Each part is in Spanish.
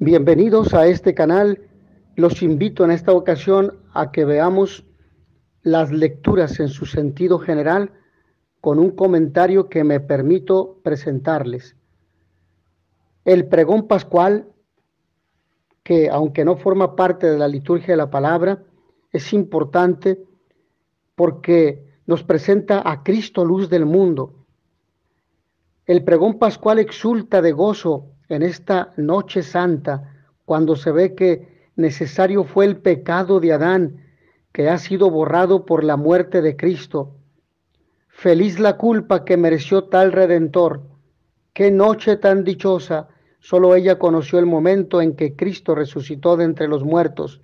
Bienvenidos a este canal. Los invito en esta ocasión a que veamos las lecturas en su sentido general con un comentario que me permito presentarles. El pregón pascual, que aunque no forma parte de la liturgia de la palabra, es importante porque nos presenta a Cristo, luz del mundo. El pregón pascual exulta de gozo en esta noche santa, cuando se ve que necesario fue el pecado de Adán, que ha sido borrado por la muerte de Cristo. Feliz la culpa que mereció tal Redentor. Qué noche tan dichosa. Solo ella conoció el momento en que Cristo resucitó de entre los muertos.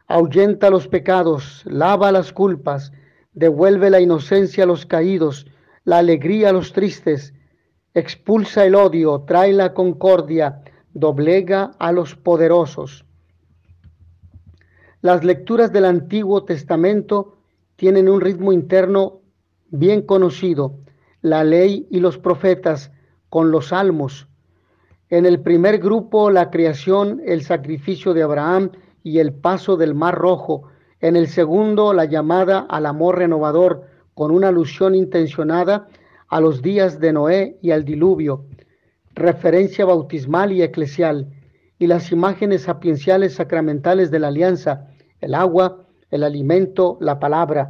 Ahuyenta los pecados, lava las culpas, devuelve la inocencia a los caídos, la alegría a los tristes, expulsa el odio, trae la concordia, doblega a los poderosos. Las lecturas del Antiguo Testamento tienen un ritmo interno bien conocido, la ley y los profetas con los salmos. En el primer grupo, la creación, el sacrificio de Abraham y el paso del Mar Rojo. En el segundo, la llamada al amor renovador, con una alusión intencionada a los días de Noé y al diluvio, referencia bautismal y eclesial, y las imágenes sapienciales sacramentales de la alianza, el agua, el alimento, la palabra.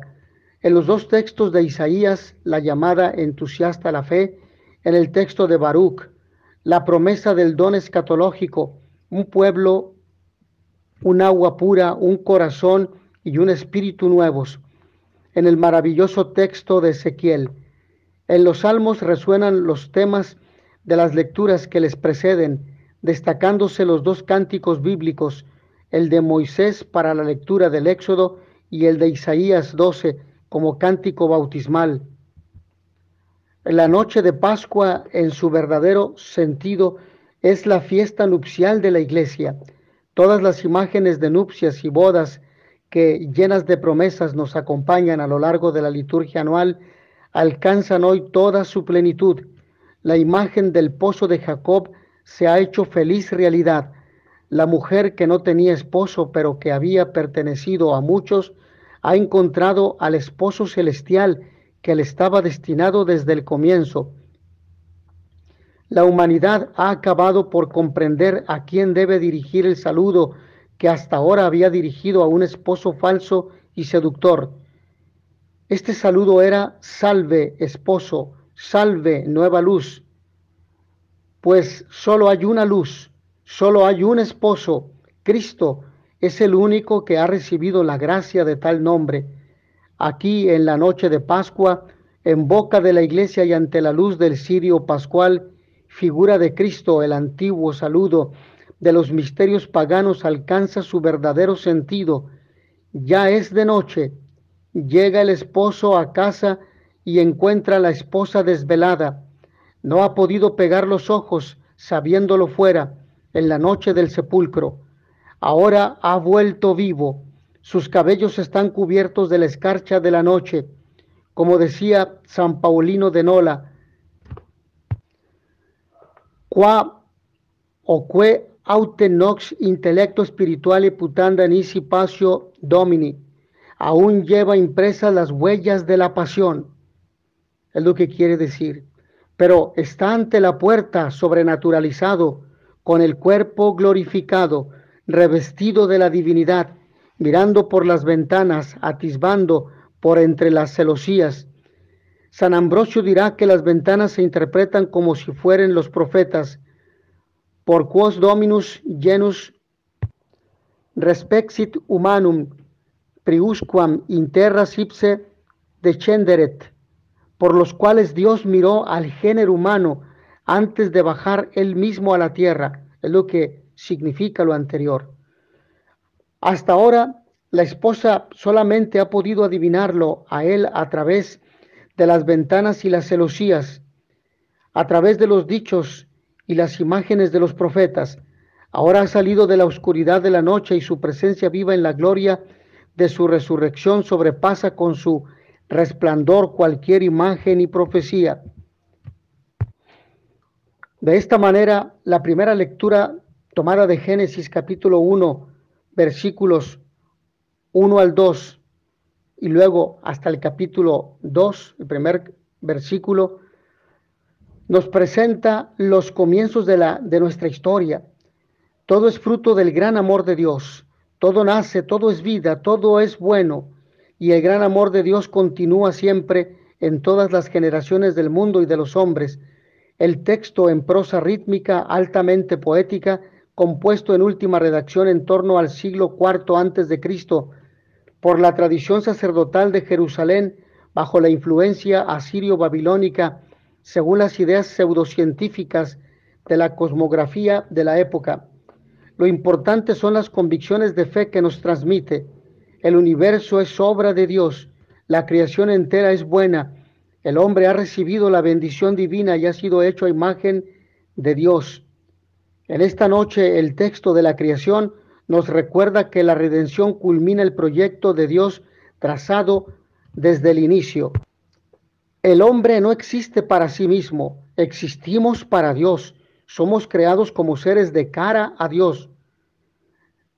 En los dos textos de Isaías, la llamada entusiasta a la fe; en el texto de Baruch, la promesa del don escatológico, un pueblo, un agua pura, un corazón y un espíritu nuevos. En el maravilloso texto de Ezequiel. En los salmos resuenan los temas de las lecturas que les preceden, destacándose los dos cánticos bíblicos, el de Moisés para la lectura del Éxodo y el de Isaías 12 como cántico bautismal. La noche de Pascua, en su verdadero sentido, es la fiesta nupcial de la Iglesia. Todas las imágenes de nupcias y bodas que, llenas de promesas, nos acompañan a lo largo de la liturgia anual, alcanzan hoy toda su plenitud. La imagen del pozo de Jacob se ha hecho feliz realidad. La mujer que no tenía esposo, pero que había pertenecido a muchos, ha encontrado al esposo celestial que le estaba destinado desde el comienzo. La humanidad ha acabado por comprender a quién debe dirigir el saludo que hasta ahora había dirigido a un esposo falso y seductor. Este saludo era: salve, esposo, salve, nueva luz. Pues solo hay una luz, solo hay un esposo. Cristo es el único que ha recibido la gracia de tal nombre. Aquí, en la noche de Pascua, en boca de la Iglesia y ante la luz del cirio pascual, figura de Cristo, el antiguo saludo de los misterios paganos alcanza su verdadero sentido. Ya es de noche. Llega el esposo a casa y encuentra a la esposa desvelada. No ha podido pegar los ojos sabiéndolo fuera en la noche del sepulcro. Ahora ha vuelto vivo. Sus cabellos están cubiertos de la escarcha de la noche. Como decía San Paulino de Nola, qua oque aute nox intellecto spirituale putanda nisi passio domini, aún lleva impresas las huellas de la pasión. Es lo que quiere decir. Pero está ante la puerta, sobrenaturalizado, con el cuerpo glorificado, revestido de la divinidad, mirando por las ventanas, atisbando por entre las celosías. San Ambrosio dirá que las ventanas se interpretan como si fueran los profetas. Por quos dominus genus respexit humanum, priusquam in terras ipse descenderet, por los cuales Dios miró al género humano antes de bajar él mismo a la tierra. Es lo que significa lo anterior. Hasta ahora, la esposa solamente ha podido adivinarlo a él a través de las ventanas y las celosías, a través de los dichos y las imágenes de los profetas. Ahora ha salido de la oscuridad de la noche y su presencia viva en la gloria de su resurrección sobrepasa con su resplandor cualquier imagen y profecía. De esta manera, la primera lectura tomada de Génesis capítulo 1, versículos 1 al 2, y luego hasta el capítulo 2, el primer versículo, nos presenta los comienzos de nuestra historia. Todo es fruto del gran amor de Dios. Todo nace, todo es vida, todo es bueno. Y el gran amor de Dios continúa siempre en todas las generaciones del mundo y de los hombres. El texto en prosa rítmica altamente poética, compuesto en última redacción en torno al siglo IV antes de Cristo, por la tradición sacerdotal de Jerusalén, bajo la influencia asirio-babilónica, según las ideas pseudocientíficas de la cosmografía de la época. Lo importante son las convicciones de fe que nos transmite. El universo es obra de Dios, la creación entera es buena, el hombre ha recibido la bendición divina y ha sido hecho a imagen de Dios. En esta noche el texto de la creación nos recuerda que la redención culmina el proyecto de Dios trazado desde el inicio. El hombre no existe para sí mismo, existimos para Dios. Somos creados como seres de cara a Dios.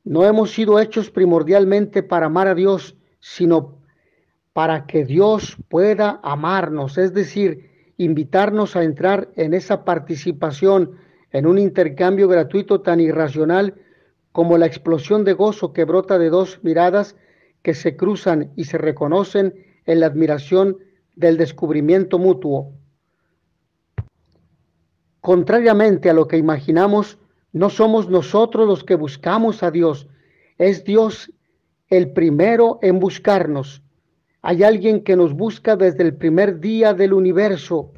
No hemos sido hechos primordialmente para amar a Dios, sino para que Dios pueda amarnos, es decir, invitarnos a entrar en esa participación, en un intercambio gratuito tan irracional como la explosión de gozo que brota de dos miradas que se cruzan y se reconocen en la admiración del descubrimiento mutuo. Contrariamente a lo que imaginamos, no somos nosotros los que buscamos a Dios, es Dios el primero en buscarnos. Hay alguien que nos busca desde el primer día del universo.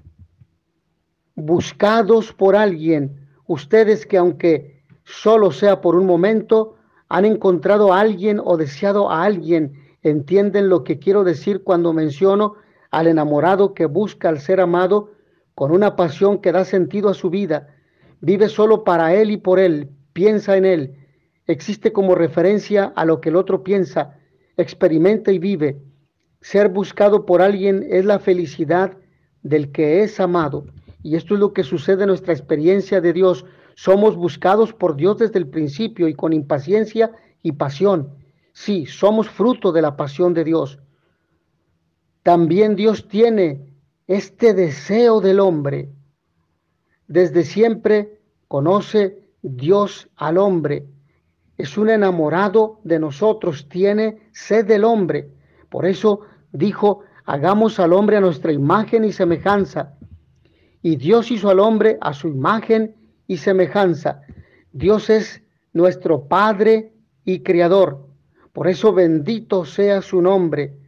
Buscados por alguien, ustedes que aunque solo sea por un momento, han encontrado a alguien o deseado a alguien, entienden lo que quiero decir cuando menciono al enamorado que busca al ser amado con una pasión que da sentido a su vida, vive solo para él y por él, piensa en él, existe como referencia a lo que el otro piensa, experimenta y vive. Ser buscado por alguien es la felicidad del que es amado. Y esto es lo que sucede en nuestra experiencia de Dios. Somos buscados por Dios desde el principio y con impaciencia y pasión. Sí, somos fruto de la pasión de Dios. También Dios tiene este deseo del hombre. Desde siempre conoce Dios al hombre. Es un enamorado de nosotros, tiene sed del hombre. Por eso dijo, hagamos al hombre a nuestra imagen y semejanza. Y Dios hizo al hombre a su imagen y semejanza. Dios es nuestro Padre y Creador. Por eso bendito sea su nombre,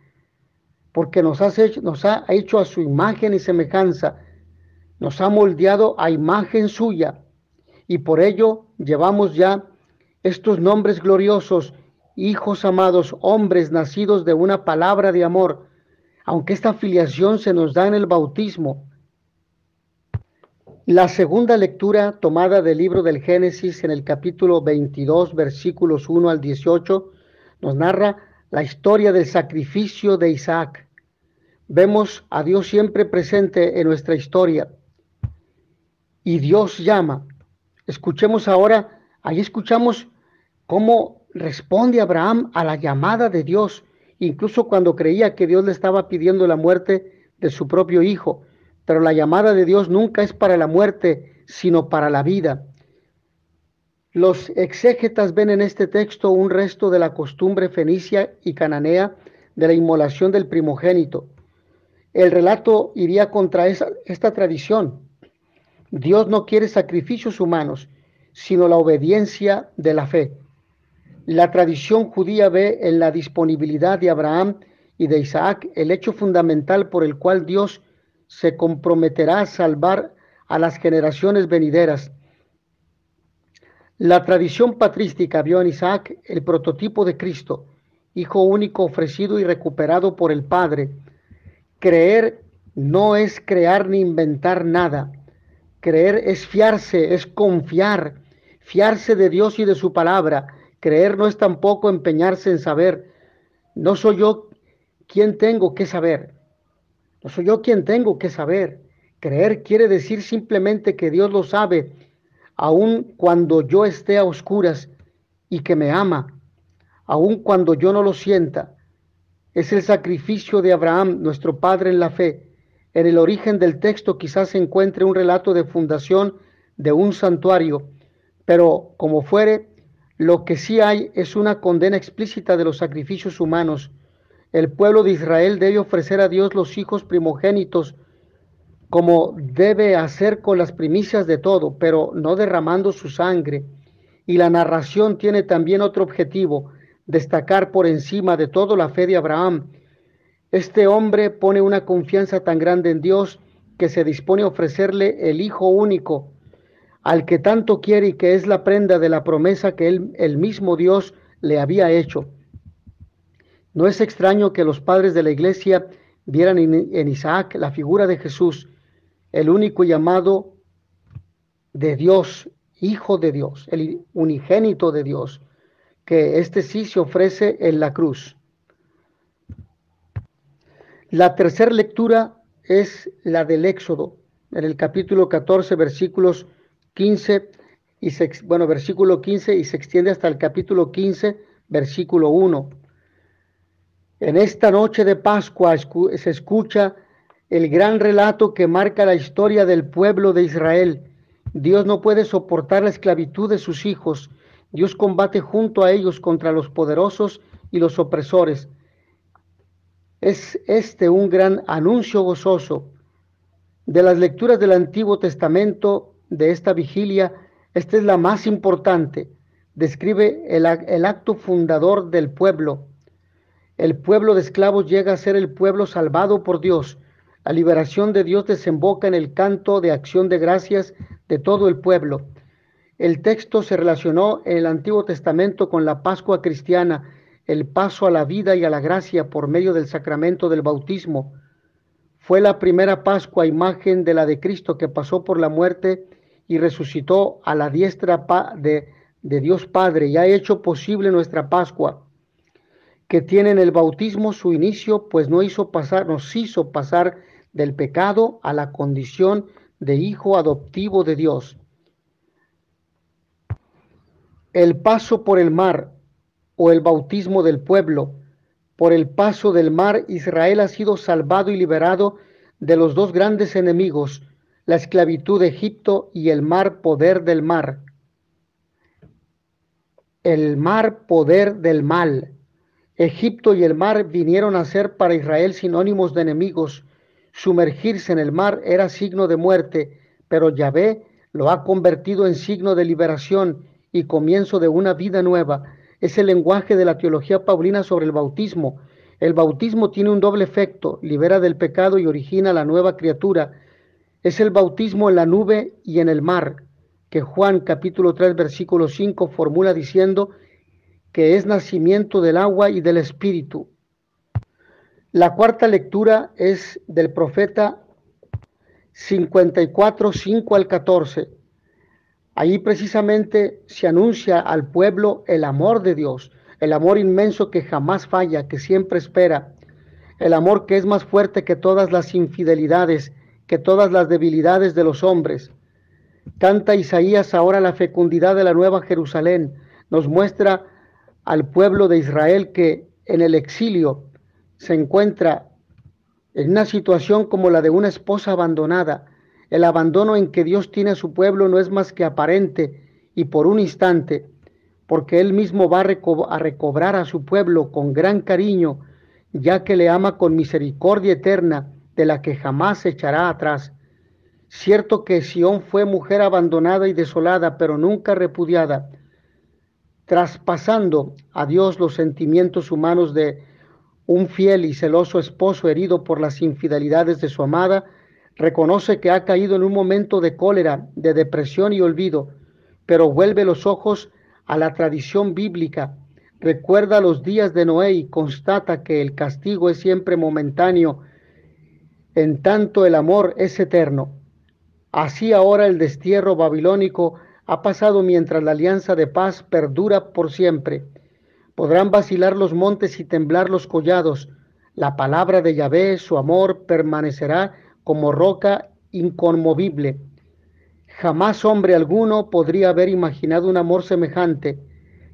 porque nos ha hecho a su imagen y semejanza. Nos ha moldeado a imagen suya. Y por ello llevamos ya estos nombres gloriosos, hijos amados, hombres nacidos de una palabra de amor, aunque esta filiación se nos da en el bautismo. La segunda lectura tomada del libro del Génesis en el capítulo 22, versículos 1 al 18, nos narra la historia del sacrificio de Isaac. Vemos a Dios siempre presente en nuestra historia. Y Dios llama. Escuchemos ahora, ahí escuchamos cómo responde Abraham a la llamada de Dios, incluso cuando creía que Dios le estaba pidiendo la muerte de su propio hijo. Pero la llamada de Dios nunca es para la muerte, sino para la vida. Los exégetas ven en este texto un resto de la costumbre fenicia y cananea de la inmolación del primogénito. El relato iría contra esta tradición. Dios no quiere sacrificios humanos, sino la obediencia de la fe. La tradición judía ve en la disponibilidad de Abraham y de Isaac el hecho fundamental por el cual Dios se comprometerá a salvar a las generaciones venideras. La tradición patrística vio en Isaac el prototipo de Cristo, hijo único ofrecido y recuperado por el Padre. Creer no es crear ni inventar nada. Creer es fiarse, es confiar, fiarse de Dios y de su palabra. Creer no es tampoco empeñarse en saber. No soy yo quien tengo que saber. No soy yo quien tengo que saber. Creer quiere decir simplemente que Dios lo sabe, aun cuando yo esté a oscuras, y que me ama, aun cuando yo no lo sienta. Es el sacrificio de Abraham, nuestro padre en la fe. En el origen del texto quizás se encuentre un relato de fundación de un santuario, pero como fuere, lo que sí hay es una condena explícita de los sacrificios humanos. El pueblo de Israel debe ofrecer a Dios los hijos primogénitos, como debe hacer con las primicias de todo, pero no derramando su sangre. Y la narración tiene también otro objetivo: destacar por encima de todo la fe de Abraham. Este hombre pone una confianza tan grande en Dios que se dispone a ofrecerle el Hijo único, al que tanto quiere y que es la prenda de la promesa que el mismo Dios le había hecho. No es extraño que los padres de la iglesia vieran en Isaac la figura de Jesús, el único llamado de Dios, Hijo de Dios, el unigénito de Dios, que este sí se ofrece en la cruz. La tercera lectura es la del Éxodo, en el capítulo 14, versículos 15 versículo 15 y se extiende hasta el capítulo 15, versículo 1. En esta noche de Pascua se escucha el gran relato que marca la historia del pueblo de Israel. Dios no puede soportar la esclavitud de sus hijos. Dios combate junto a ellos contra los poderosos y los opresores. Es este un gran anuncio gozoso. De las lecturas del Antiguo Testamento de esta vigilia, esta es la más importante. Describe el acto fundador del pueblo. El pueblo de esclavos llega a ser el pueblo salvado por Dios. La liberación de Dios desemboca en el canto de acción de gracias de todo el pueblo. El texto se relacionó en el Antiguo Testamento con la Pascua cristiana, el paso a la vida y a la gracia por medio del sacramento del bautismo. Fue la primera Pascua, imagen de la de Cristo, que pasó por la muerte y resucitó a la diestra de Dios Padre y ha hecho posible nuestra Pascua, que tiene en el bautismo su inicio, pues nos hizo pasar del pecado a la condición de hijo adoptivo de Dios. El paso por el mar, o el bautismo del pueblo. Por el paso del mar, Israel ha sido salvado y liberado de los dos grandes enemigos, la esclavitud de Egipto y el mar, poder del mar. El mar, poder del mal. Egipto y el mar vinieron a ser para Israel sinónimos de enemigos. Sumergirse en el mar era signo de muerte, pero Yahvé lo ha convertido en signo de liberación y comienzo de una vida nueva. Es el lenguaje de la teología paulina sobre el bautismo. El bautismo tiene un doble efecto: libera del pecado y origina la nueva criatura. Es el bautismo en la nube y en el mar, que Juan capítulo 3 versículo 5 formula diciendo que es nacimiento del agua y del espíritu. La cuarta lectura es del profeta 54, 5 al 14. Ahí precisamente se anuncia al pueblo el amor de Dios, el amor inmenso que jamás falla, que siempre espera, el amor que es más fuerte que todas las infidelidades, que todas las debilidades de los hombres. Canta Isaías ahora la fecundidad de la nueva Jerusalén. Nos muestra al pueblo de Israel que en el exilio se encuentra en una situación como la de una esposa abandonada. El abandono en que Dios tiene a su pueblo no es más que aparente y por un instante, porque Él mismo va a recobrar a su pueblo con gran cariño, ya que le ama con misericordia eterna, de la que jamás se echará atrás. Cierto que Sión fue mujer abandonada y desolada, pero nunca repudiada. Traspasando a Dios los sentimientos humanos de un fiel y celoso esposo herido por las infidelidades de su amada, reconoce que ha caído en un momento de cólera, de depresión y olvido, pero vuelve los ojos a la tradición bíblica, recuerda los días de Noé y constata que el castigo es siempre momentáneo, en tanto el amor es eterno. Así ahora el destierro babilónico ha pasado mientras la alianza de paz perdura por siempre. Podrán vacilar los montes y temblar los collados. La palabra de Yahvé, su amor, permanecerá como roca inconmovible. Jamás hombre alguno podría haber imaginado un amor semejante.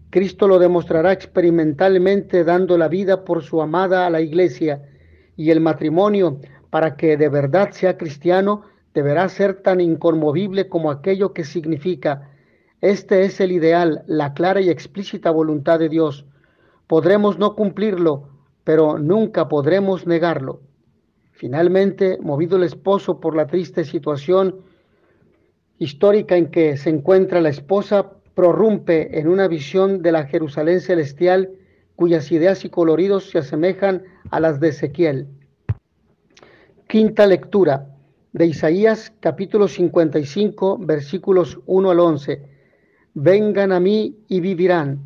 Cristo lo demostrará experimentalmente dando la vida por su amada a la iglesia, y el matrimonio, para que de verdad sea cristiano, deberá ser tan inconmovible como aquello que significa. Este es el ideal, la clara y explícita voluntad de Dios. Podremos no cumplirlo, pero nunca podremos negarlo. Finalmente, movido el esposo por la triste situación histórica en que se encuentra la esposa, prorrumpe en una visión de la Jerusalén celestial cuyas ideas y coloridos se asemejan a las de Ezequiel. Quinta lectura de Isaías capítulo 55 versículos 1 al 11. Vengan a mí y vivirán.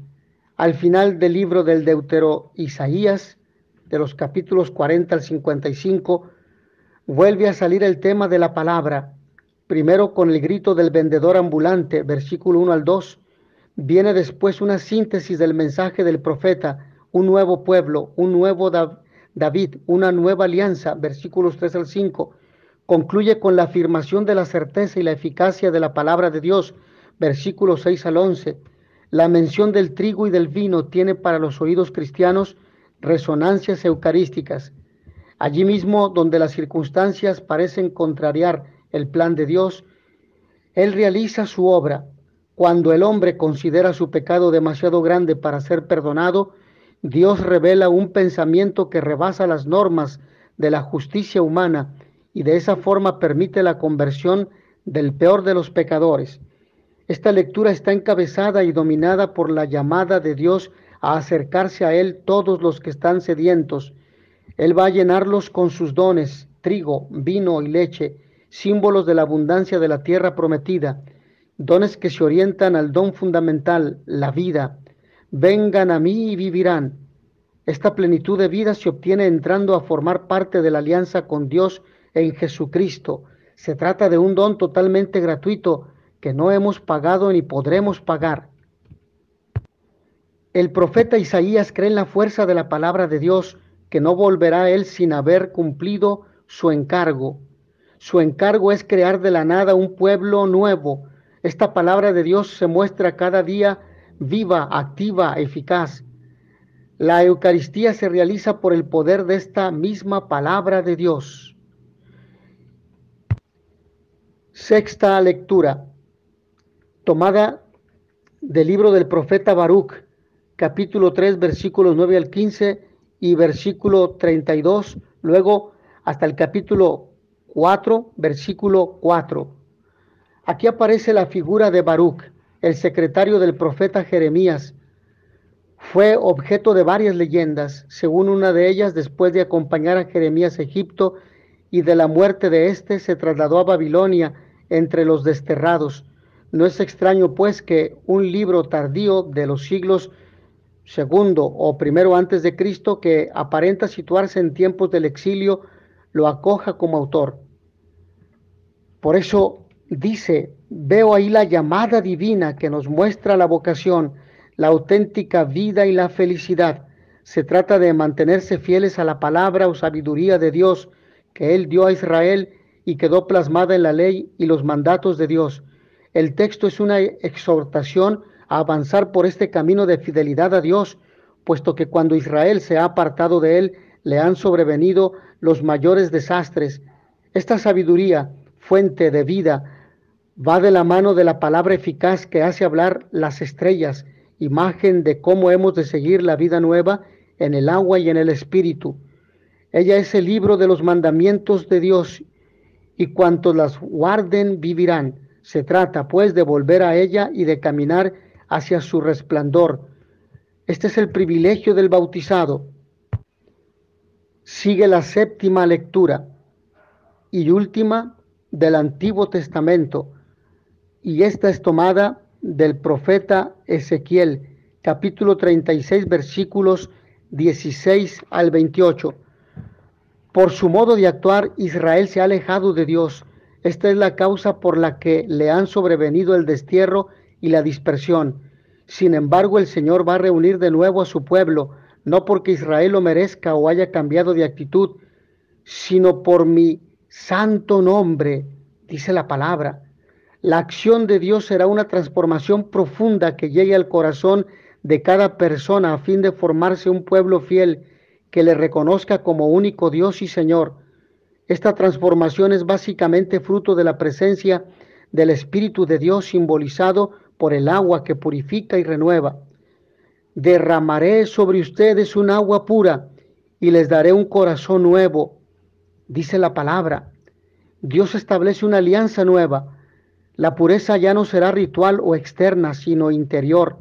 Al final del libro del Deutero Isaías, de los capítulos 40 al 55, vuelve a salir el tema de la palabra. Primero con el grito del vendedor ambulante, versículo 1 al 2, viene después una síntesis del mensaje del profeta, un nuevo pueblo, un nuevo David, una nueva alianza, versículos 3 al 5, concluye con la afirmación de la certeza y la eficacia de la palabra de Dios, versículos 6 al 11. La mención del trigo y del vino tiene para los oídos cristianos resonancias eucarísticas. Allí mismo donde las circunstancias parecen contrariar el plan de Dios, Él realiza su obra. Cuando el hombre considera su pecado demasiado grande para ser perdonado, Dios revela un pensamiento que rebasa las normas de la justicia humana y de esa forma permite la conversión del peor de los pecadores. Esta lectura está encabezada y dominada por la llamada de Dios a acercarse a Él todos los que están sedientos. Él va a llenarlos con sus dones, trigo, vino y leche, símbolos de la abundancia de la tierra prometida, dones que se orientan al don fundamental, la vida. Vengan a mí y vivirán. Esta plenitud de vida se obtiene entrando a formar parte de la alianza con Dios en Jesucristo. Se trata de un don totalmente gratuito que no hemos pagado ni podremos pagar. El profeta Isaías cree en la fuerza de la palabra de Dios, que no volverá a él sin haber cumplido su encargo. Su encargo es crear de la nada un pueblo nuevo. Esta palabra de Dios se muestra cada día viva, activa, eficaz. La Eucaristía se realiza por el poder de esta misma palabra de Dios. Sexta lectura, tomada del libro del profeta Baruch, capítulo 3, versículos 9 al 15 y versículo 32, luego hasta el capítulo 4, versículo 4. Aquí aparece la figura de Baruch, el secretario del profeta Jeremías. Fue objeto de varias leyendas. Según una de ellas, después de acompañar a Jeremías a Egipto y de la muerte de éste, se trasladó a Babilonia entre los desterrados. No es extraño, pues, que un libro tardío de los siglos segundo o primero antes de Cristo, que aparenta situarse en tiempos del exilio, lo acoja como autor. Por eso dice: veo ahí la llamada divina que nos muestra la vocación, la auténtica vida y la felicidad. Se trata de mantenerse fieles a la palabra o sabiduría de Dios que Él dio a Israel y quedó plasmada en la ley y los mandatos de Dios. El texto es una exhortación a avanzar por este camino de fidelidad a Dios, puesto que cuando Israel se ha apartado de Él, le han sobrevenido los mayores desastres. Esta sabiduría, fuente de vida, va de la mano de la palabra eficaz que hace hablar las estrellas, imagen de cómo hemos de seguir la vida nueva en el agua y en el espíritu. Ella es el libro de los mandamientos de Dios, y cuantos las guarden vivirán. Se trata, pues, de volver a ella y de caminar hacia su resplandor. Este es el privilegio del bautizado. Sigue la séptima lectura y última del Antiguo Testamento, y esta es tomada del profeta Ezequiel, capítulo 36, versículos 16 al 28. Por su modo de actuar, Israel se ha alejado de Dios. Esta es la causa por la que le han sobrevenido el destierro y la dispersión. Sin embargo, el Señor va a reunir de nuevo a su pueblo, no porque Israel lo merezca o haya cambiado de actitud, sino por mi santo nombre, dice la palabra. La acción de Dios será una transformación profunda que llegue al corazón de cada persona a fin de formarse un pueblo fiel que le reconozca como único Dios y Señor. Esta transformación es básicamente fruto de la presencia del Espíritu de Dios simbolizado por el agua que purifica y renueva. Derramaré sobre ustedes un agua pura y les daré un corazón nuevo, dice la palabra. Dios establece una alianza nueva. La pureza ya no será ritual o externa, sino interior.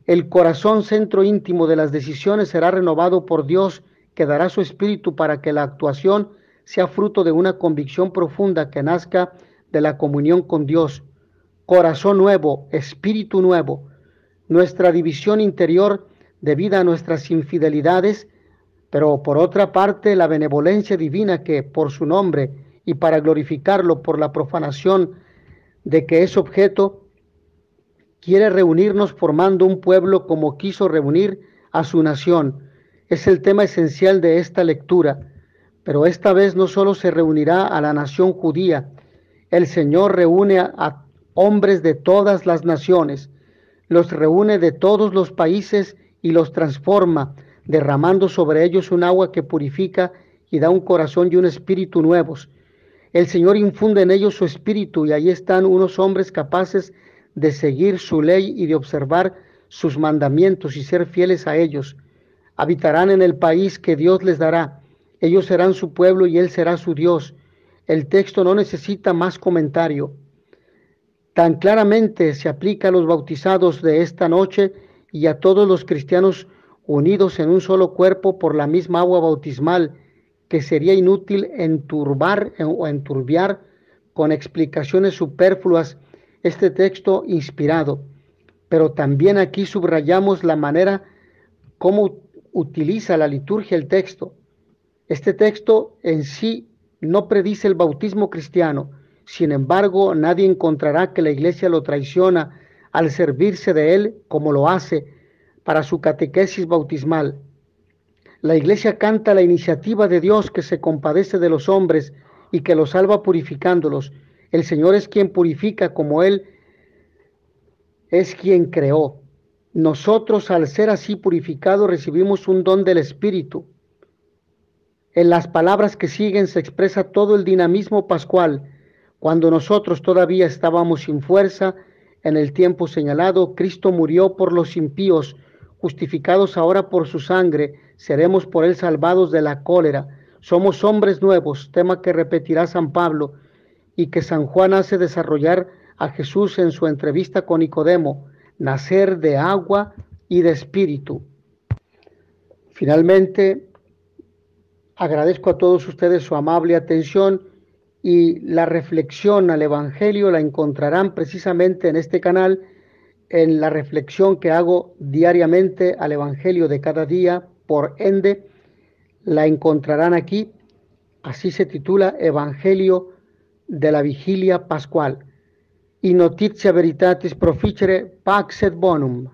El corazón, centro íntimo de las decisiones, será renovado por Dios, que dará su espíritu para que la actuación sea fruto de una convicción profunda que nazca de la comunión con Dios. Corazón nuevo, espíritu nuevo. Nuestra división interior debido a nuestras infidelidades, pero por otra parte la benevolencia divina que por su nombre y para glorificarlo por la profanación de que es objeto, quiere reunirnos formando un pueblo como quiso reunir a su nación. Es el tema esencial de esta lectura, pero esta vez no solo se reunirá a la nación judía, el Señor reúne a hombres de todas las naciones, los reúne de todos los países y los transforma, derramando sobre ellos un agua que purifica y da un corazón y un espíritu nuevos. El Señor infunde en ellos su espíritu y ahí están unos hombres capaces de seguir su ley y de observar sus mandamientos y ser fieles a ellos. Habitarán en el país que Dios les dará. Ellos serán su pueblo y Él será su Dios. El texto no necesita más comentario. Tan claramente se aplica a los bautizados de esta noche y a todos los cristianos unidos en un solo cuerpo por la misma agua bautismal, que sería inútil enturbar o enturbiar con explicaciones superfluas este texto inspirado. Pero también aquí subrayamos la manera como utiliza la liturgia el texto. Este texto en sí no predice el bautismo cristiano. Sin embargo, nadie encontrará que la Iglesia lo traiciona al servirse de él como lo hace para su catequesis bautismal. La Iglesia canta la iniciativa de Dios que se compadece de los hombres y que los salva purificándolos. El Señor es quien purifica como Él es quien creó. Nosotros, al ser así purificados, recibimos un don del Espíritu. En las palabras que siguen se expresa todo el dinamismo pascual. Cuando nosotros todavía estábamos sin fuerza, en el tiempo señalado, Cristo murió por los impíos. Justificados ahora por su sangre, seremos por él salvados de la cólera. Somos hombres nuevos, tema que repetirá San Pablo y que San Juan hace desarrollar a Jesús en su entrevista con Nicodemo: nacer de agua y de espíritu. Finalmente, agradezco a todos ustedes su amable atención y la reflexión al Evangelio la encontrarán precisamente en este canal, en la reflexión que hago diariamente al Evangelio de cada día. Por ende, la encontrarán aquí. Así se titula: Evangelio de la Vigilia Pascual. In notitia veritatis proficere pax et bonum.